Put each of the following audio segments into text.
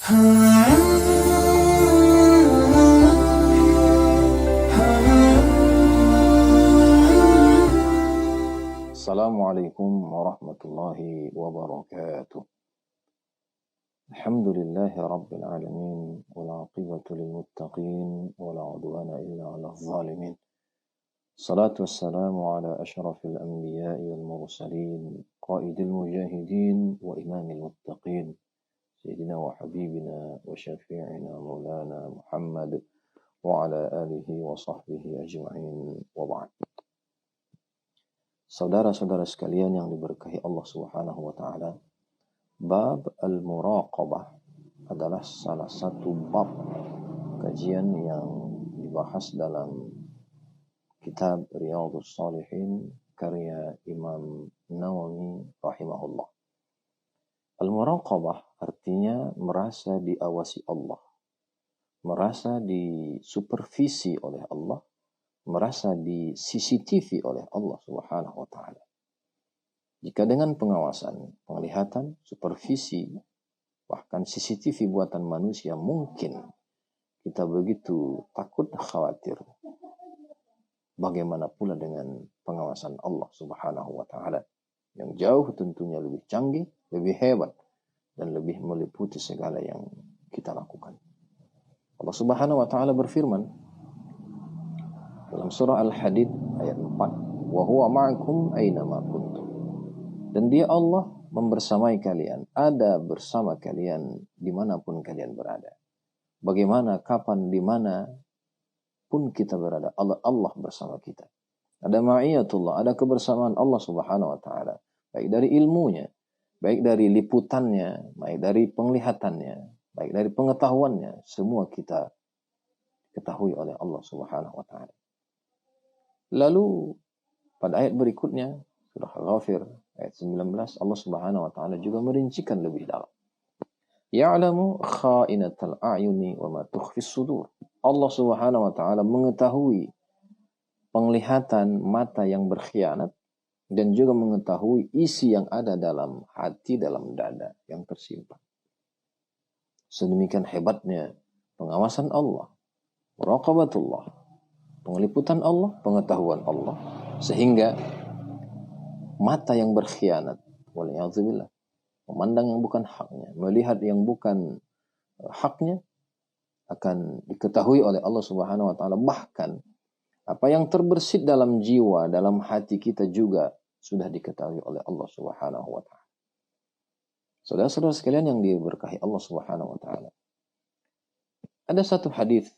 Assalamualaikum warahmatullahi wabarakatuh. Alhamdulillahi rabbil alamin wal aqibatu lil muttaqin wala udwana illa 'alal zalimin. Salatu wassalamu ala asyrafil anbiya'i wal mursalin qaidil mujahidin wa imamil muttaqin sayyidina wa habibina wa syafi'ina maulana Muhammad wa ala alihi wa sahbihi ajma'in wa ba'd. Saudara-saudara sekalian yang diberkahi Allah Subhanahu wa taala, bab al-muraqabah adalah salah satu bab kajian yang dibahas dalam kitab Riyadhus Shalihin karya Imam Nawawi rahimahullah. Al-muraqabah artinya merasa diawasi Allah, merasa disupervisi oleh Allah, merasa di CCTV oleh Allah Subhanahu wa taala. Jika dengan pengawasan, penglihatan, supervisi, bahkan CCTV buatan manusia mungkin kita begitu takut, khawatir, bagaimana pula dengan pengawasan Allah Subhanahu wa taala yang jauh tentunya lebih canggih, lebih hebat, dan lebih meliputi segala yang kita lakukan. Allah Subhanahu wa taala berfirman dalam surah Al-Hadid ayat 4, "Wa huwa ma'akum aina ma kuntum." Dan dia Allah membersamai kalian, ada bersama kalian dimanapun kalian berada. Bagaimana, kapan, dimana pun kita berada, Allah bersama kita. Ada ma'iyatullah, ada kebersamaan Allah Subhanahu wa ta'ala. Baik dari ilmunya, baik dari liputannya, baik dari penglihatannya, baik dari pengetahuannya. Semua kita ketahui oleh Allah Subhanahu wa ta'ala. Lalu pada ayat berikutnya, surah Ghafir ayat 19, Allah Subhanahu wa taala juga merincikan lebih dalam. Ya'lamu kha'inatal a'yuni wa ma tukhfis sudur. Allah Subhanahu wa taala mengetahui penglihatan mata yang berkhianat dan juga mengetahui isi yang ada dalam hati, dalam dada yang tersimpan. Sedemikian hebatnya pengawasan Allah, muraqabatullah, pengliputan Allah, pengetahuan Allah, sehingga mata yang berkhianat, waliyadzubillah, memandang yang bukan haknya, melihat yang bukan haknya, akan diketahui oleh Allah Subhanahu wa taala. Bahkan apa yang terbersit dalam jiwa, dalam hati kita juga sudah diketahui oleh Allah Subhanahu wa taala. Saudara-saudara sekalian yang diberkahi Allah Subhanahu wa taala, ada satu hadis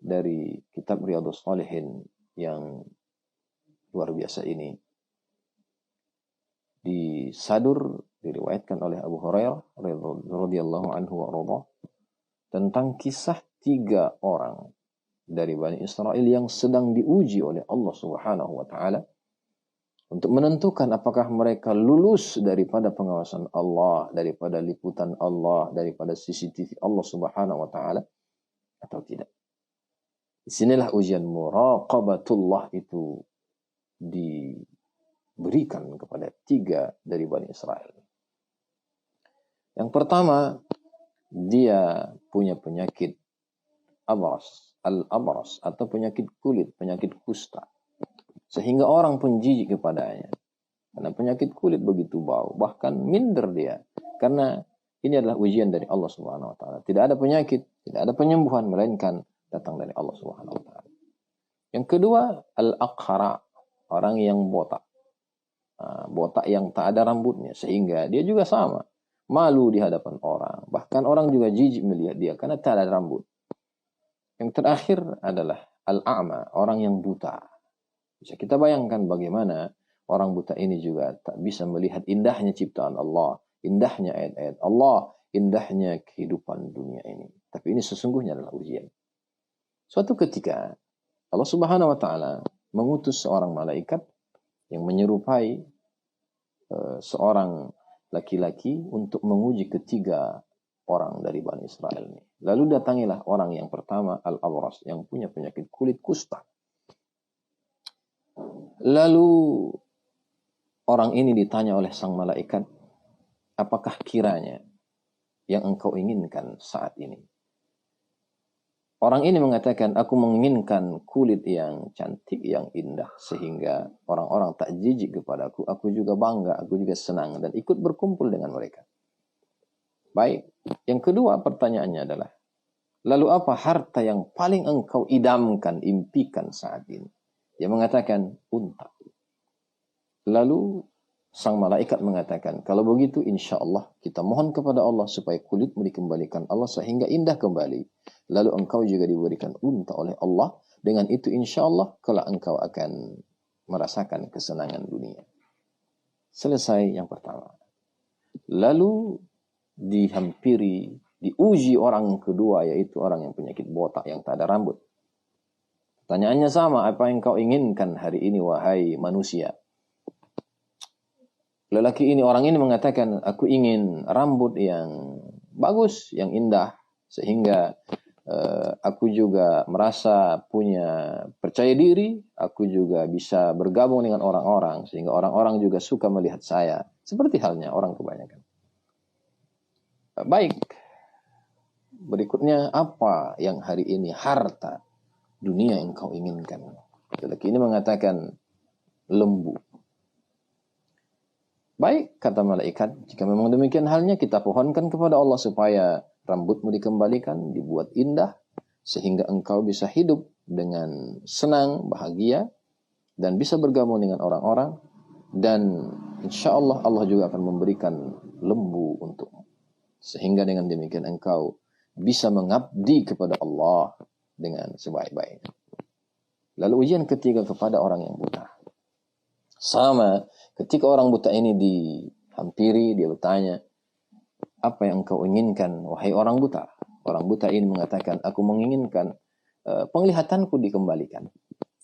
dari kitab Riyadhus Shalihin yang luar biasa ini. Disadur, diriwayatkan oleh Abu Hurairah radhiyallahu anhu wa radha, tentang kisah 3 orang dari Bani Israel yang sedang diuji oleh Allah Subhanahu wa taala untuk menentukan apakah mereka lulus daripada pengawasan Allah, daripada liputan Allah, daripada CCTV Allah Subhanahu wa taala atau tidak. Disinilah ujian muraqabatullah itu diberikan kepada 3 dari Bani Israel. Yang pertama, dia punya penyakit al-abras atau penyakit kulit, penyakit kusta. Sehingga orang pun jijik kepadanya. Karena penyakit kulit begitu bau, bahkan minder dia. Karena ini adalah ujian dari Allah Subhanahu wa taala. Tidak ada penyakit, tidak ada penyembuhan melainkan datang dari Allah Subhanahu wa taala. Yang kedua, al-aqhara, orang yang botak. Botak yang tak ada rambutnya, sehingga dia juga sama, malu di hadapan orang. Bahkan orang juga jijik melihat dia karena tak ada rambut. Yang terakhir adalah al-a'ma, orang yang buta. Bisa kita bayangkan bagaimana orang buta ini juga tak bisa melihat indahnya ciptaan Allah, indahnya ayat-ayat Allah, indahnya kehidupan dunia ini. Tapi ini sesungguhnya adalah ujian. Suatu ketika Allah Subhanahu wa taala mengutus seorang malaikat yang menyerupai seorang laki-laki untuk menguji 3 orang dari Bani Israel ini. Lalu datangilah orang yang pertama, al-abras, yang punya penyakit kulit kusta. Lalu orang ini ditanya oleh sang malaikat, apakah kiranya yang engkau inginkan saat ini. Orang ini mengatakan, aku menginginkan kulit yang cantik, yang indah, sehingga orang-orang tak jijik kepadaku. Aku juga bangga, aku juga senang, dan ikut berkumpul dengan mereka. Baik, yang kedua pertanyaannya adalah, lalu apa harta yang paling engkau idamkan, impikan saat ini? Dia mengatakan, unta. Lalu sang malaikat mengatakan, kalau begitu insya Allah kita mohon kepada Allah supaya kulitmu dikembalikan Allah sehingga indah kembali. Lalu engkau juga diberikan unta oleh Allah. Dengan itu insya Allah kalau engkau akan merasakan kesenangan dunia. Selesai yang pertama. Lalu dihampiri, diuji orang kedua, yaitu orang yang penyakit botak yang tak ada rambut. Pertanyaannya sama, apa yang kau inginkan hari ini wahai manusia? Lelaki ini, orang ini mengatakan, aku ingin rambut yang bagus, yang indah, sehingga aku juga merasa punya percaya diri, aku juga bisa bergabung dengan orang-orang, sehingga orang-orang juga suka melihat saya, seperti halnya orang kebanyakan. Baik, berikutnya apa yang hari ini harta dunia yang kau inginkan? Lelaki ini mengatakan lembu. Baik, kata malaikat, jika memang demikian halnya, kita pohonkan kepada Allah supaya rambutmu dikembalikan, dibuat indah, sehingga engkau bisa hidup dengan senang, bahagia, dan bisa bergabung dengan orang-orang, dan insya Allah Allah juga akan memberikan lembu untukmu. Sehingga dengan demikian engkau bisa mengabdi kepada Allah dengan sebaik-baiknya. Lalu ujian ketiga kepada orang yang buta. Sama, ketika orang buta ini dihampiri, dia bertanya, apa yang engkau inginkan, wahai orang buta? Orang buta ini mengatakan, aku menginginkan penglihatanku dikembalikan.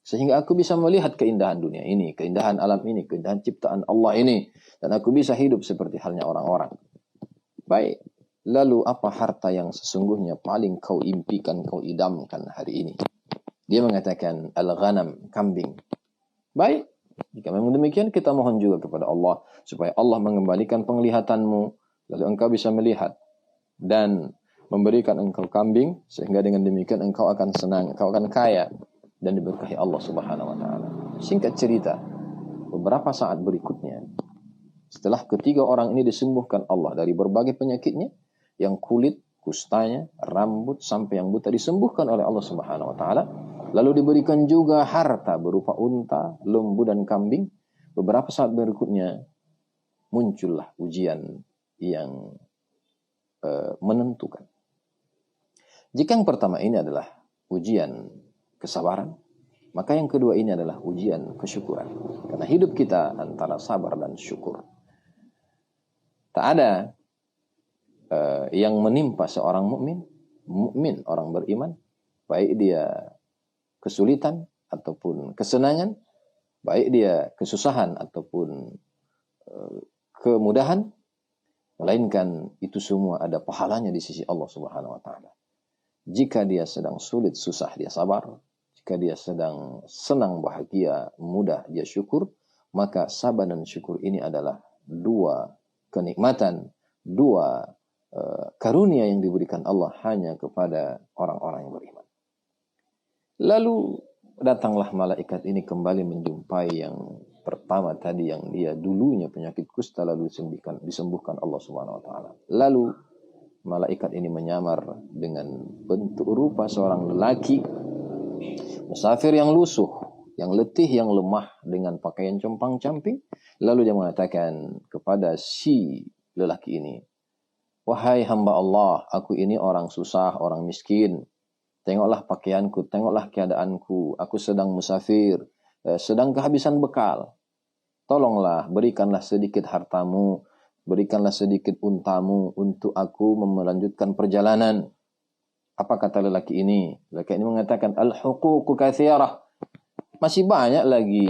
Sehingga aku bisa melihat keindahan dunia ini, keindahan alam ini, keindahan ciptaan Allah ini. Dan aku bisa hidup seperti halnya orang-orang. Baik, lalu apa harta yang sesungguhnya paling kau impikan, kau idamkan hari ini? Dia mengatakan, al-ghanam, kambing. Baik, jika memang demikian, kita mohon juga kepada Allah supaya Allah mengembalikan penglihatanmu, lalu engkau bisa melihat dan memberikan engkau kambing, sehingga dengan demikian engkau akan senang, engkau akan kaya dan diberkahi Allah Subhanahu wa taala. Singkat cerita, beberapa saat berikutnya, setelah ketiga orang ini disembuhkan Allah dari berbagai penyakitnya, yang kulit, kustanya, rambut sampai yang buta disembuhkan oleh Allah Subhanahu wa taala. Lalu diberikan juga harta berupa unta, lembu, dan kambing. Beberapa saat berikutnya muncullah ujian yang menentukan. Jika yang pertama ini adalah ujian kesabaran, maka yang kedua ini adalah ujian kesyukuran. Karena hidup kita antara sabar dan syukur. Tak ada yang menimpa seorang mukmin, orang beriman, baik dia kesulitan ataupun kesenangan, baik dia kesusahan ataupun kemudahan, melainkan itu semua ada pahalanya di sisi Allah Subhanahu wa taala. Jika dia sedang sulit, susah, dia sabar. Jika dia sedang senang, bahagia, mudah, dia syukur. Maka sabar dan syukur ini adalah dua kenikmatan, dua karunia yang diberikan Allah hanya kepada orang-orang yang beriman. Lalu datanglah malaikat ini kembali menjumpai yang pertama tadi, yang dia dulunya penyakit kusta lalu disembuhkan Allah Subhanahu wa taala. Lalu malaikat ini menyamar dengan bentuk rupa seorang lelaki musafir yang lusuh, yang letih, yang lemah, dengan pakaian compang-camping. Lalu dia mengatakan kepada si lelaki ini, wahai hamba Allah, aku ini orang susah, orang miskin. Tengoklah pakaianku, tengoklah keadaanku. Aku sedang musafir, sedang kehabisan bekal. Tolonglah, berikanlah sedikit hartamu, berikanlah sedikit untamu untuk aku melanjutkan perjalanan. Apa kata lelaki ini? Lelaki ini mengatakan, al-huququ katsirah. Masih banyak lagi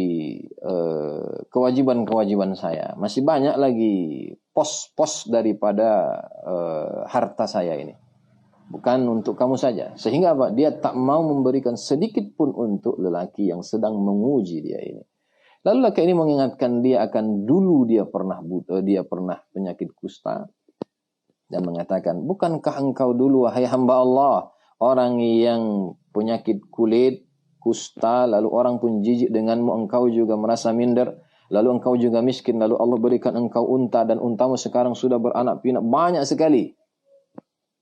kewajiban-kewajiban saya. Masih banyak lagi pos-pos daripada harta saya ini. Bukan untuk kamu saja. Sehingga apa? Dia tak mau memberikan sedikit pun untuk lelaki yang sedang menguji dia ini. Lalu lelaki ini mengingatkan dia akan dulu dia pernah buta, dia pernah penyakit kusta. dan mengatakan, bukankah engkau dulu wahai hamba Allah, orang yang penyakit kulit, kusta, lalu orang pun jijik denganmu, engkau juga merasa minder, lalu engkau juga miskin, lalu Allah berikan engkau unta dan untamu sekarang sudah beranak pinak banyak sekali.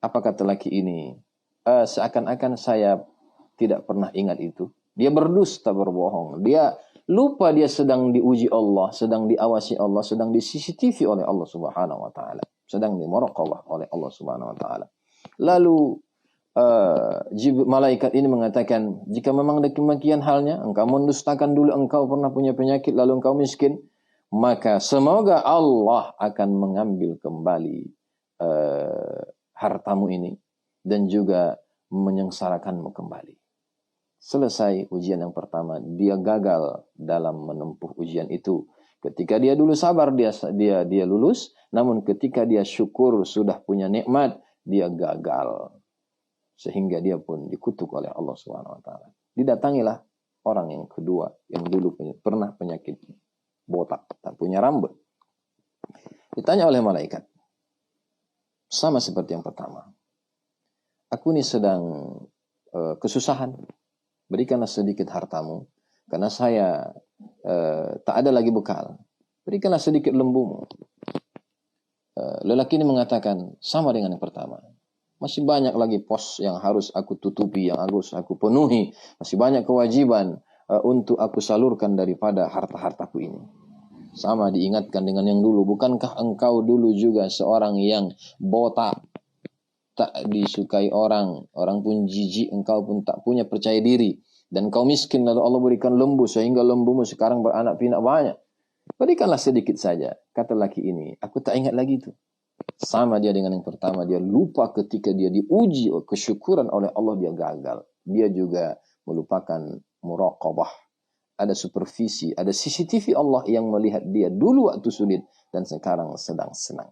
Apa kata laki ini? Seakan-akan saya tidak pernah ingat itu. Dia berdusta, berbohong. Dia lupa dia sedang diuji Allah, sedang diawasi Allah, sedang di CCTV oleh Allah Subhanahu wa taala, sedang dimuraqabah oleh Allah Subhanahu wa taala. Lalu malaikat ini mengatakan, jika memang demikian halnya, engkau mendustakan dulu engkau pernah punya penyakit lalu engkau miskin, maka semoga Allah akan mengambil kembali hartamu ini dan juga menyengsarakanmu kembali. Selesai ujian yang pertama, dia gagal dalam menempuh ujian itu. Ketika dia dulu sabar, dia lulus. Namun ketika dia syukur sudah punya nikmat, dia gagal. Sehingga dia pun dikutuk oleh Allah Subhanahu wa taala. Didatangilah orang yang kedua yang dulu pernah penyakit botak, tak punya rambut. Ditanya oleh malaikat, sama seperti yang pertama. Aku ini sedang kesusahan. Berikanlah sedikit hartamu, karena saya tak ada lagi bekal. Berikanlah sedikit lembumu. Lelaki ini mengatakan, sama dengan yang pertama. Masih banyak lagi pos yang harus aku tutupi, yang harus aku penuhi. Masih banyak kewajiban untuk aku salurkan daripada harta-hartaku ini. Sama diingatkan dengan yang dulu. Bukankah engkau dulu juga seorang yang botak, tak disukai orang pun jijik, engkau pun tak punya percaya diri, dan kau miskin lalu Allah berikan lembu sehingga lembumu sekarang beranak pinak banyak. Berikanlah sedikit saja. Kata laki ini, aku tak ingat lagi itu. Sama dia dengan yang pertama, dia lupa ketika dia diuji kesyukuran oleh Allah, dia gagal. Dia juga melupakan muraqabah. Ada supervisi, ada CCTV Allah yang melihat dia dulu waktu sulit dan sekarang sedang senang.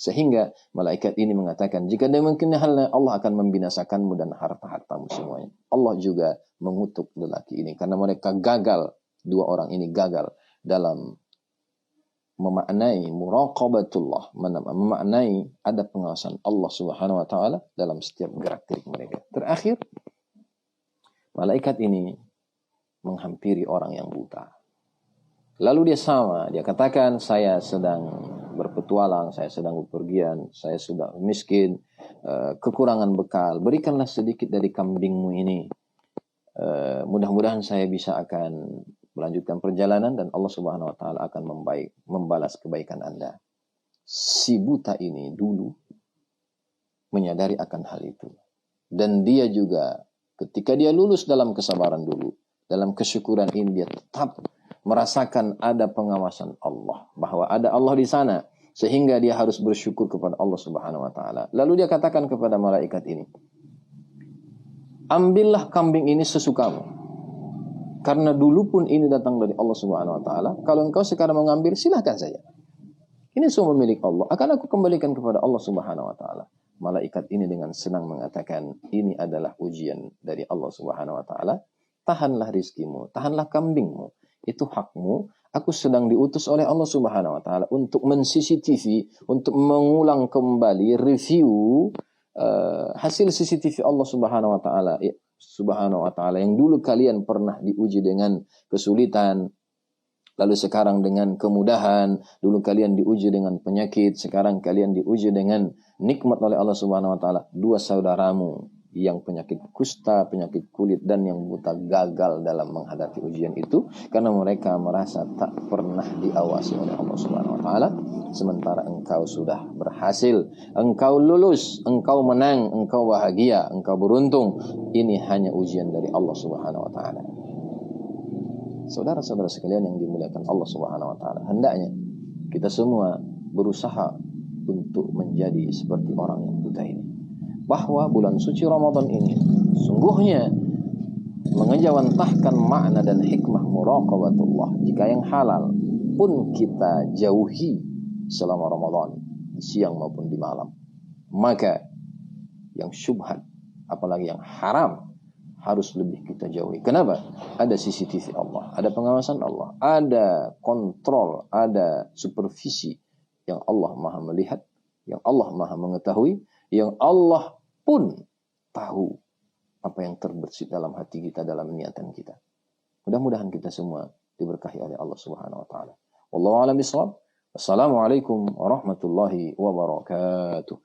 Sehingga malaikat ini mengatakan, jika demikian halnya Allah akan membinasakanmu dan harta-hartamu semuanya. Allah juga mengutuk lelaki ini karena mereka gagal, dua orang ini gagal dalam memaknai muraqabatullah, memaknai ada pengawasan Allah Subhanahu wa taala dalam setiap gerak-gerik mereka. Terakhir, malaikat ini menghampiri orang yang buta. Lalu dia katakan, saya sedang berpetualang, saya sedang bepergian, saya sudah miskin, kekurangan bekal. Berikanlah sedikit dari kambingmu ini. Mudah-mudahan saya bisa akan melanjutkan perjalanan dan Allah Subhanahu wa taala akan membalas kebaikan Anda. Si buta ini dulu menyadari akan hal itu. Dan dia juga ketika dia lulus dalam kesabaran dulu, dalam kesyukuran ini dia tetap merasakan ada pengawasan Allah, bahwa ada Allah di sana, sehingga dia harus bersyukur kepada Allah Subhanahu wa taala. Lalu dia katakan kepada malaikat ini, ambillah kambing ini sesukamu, karena dulu pun ini datang dari Allah Subhanahu wa taala. Kalau engkau sekarang mengambil, silahkan saja. Ini semua milik Allah, akan aku kembalikan kepada Allah Subhanahu wa taala. Malaikat ini dengan senang mengatakan, ini adalah ujian dari Allah Subhanahu wa taala. Tahanlah rizkimu, tahanlah kambingmu. Itu hakmu. Aku sedang diutus oleh Allah Subhanahu wa taala untuk men-CCTV, untuk mengulang kembali review hasil CCTV Allah Subhanahu wa taala yang dulu kalian pernah diuji dengan kesulitan, lalu sekarang dengan kemudahan. Dulu kalian diuji dengan penyakit, sekarang kalian diuji dengan nikmat oleh Allah Subhanahu wa taala. Dua saudaramu yang penyakit kusta, penyakit kulit, dan yang buta gagal dalam menghadapi ujian itu karena mereka merasa tak pernah diawasi oleh Allah Subhanahu wa taala, sementara engkau sudah berhasil, engkau lulus, engkau menang, engkau bahagia, engkau beruntung. Ini hanya ujian dari Allah Subhanahu wa taala. Saudara-saudara sekalian yang dimuliakan Allah Subhanahu wa taala, hendaknya kita semua berusaha untuk menjadi seperti orang yang buta ini. Bahwa bulan suci Ramadan ini sungguhnya mengejawantahkan makna dan hikmah muraqabatullah. Jika yang halal pun kita jauhi selama Ramadan, di siang maupun di malam, maka yang syubhat, apalagi yang haram, harus lebih kita jauhi. Kenapa? Ada CCTV Allah, ada pengawasan Allah, ada kontrol, ada supervisi yang Allah Maha melihat, yang Allah Maha mengetahui, yang Allah pun tahu apa yang terbersit dalam hati kita, dalam niatan kita. Mudah-mudahan kita semua diberkahi oleh Allah Subhanahu wa taala. Wallahu a'lam bishawab. Wassalamualaikum warahmatullahi wabarakatuh.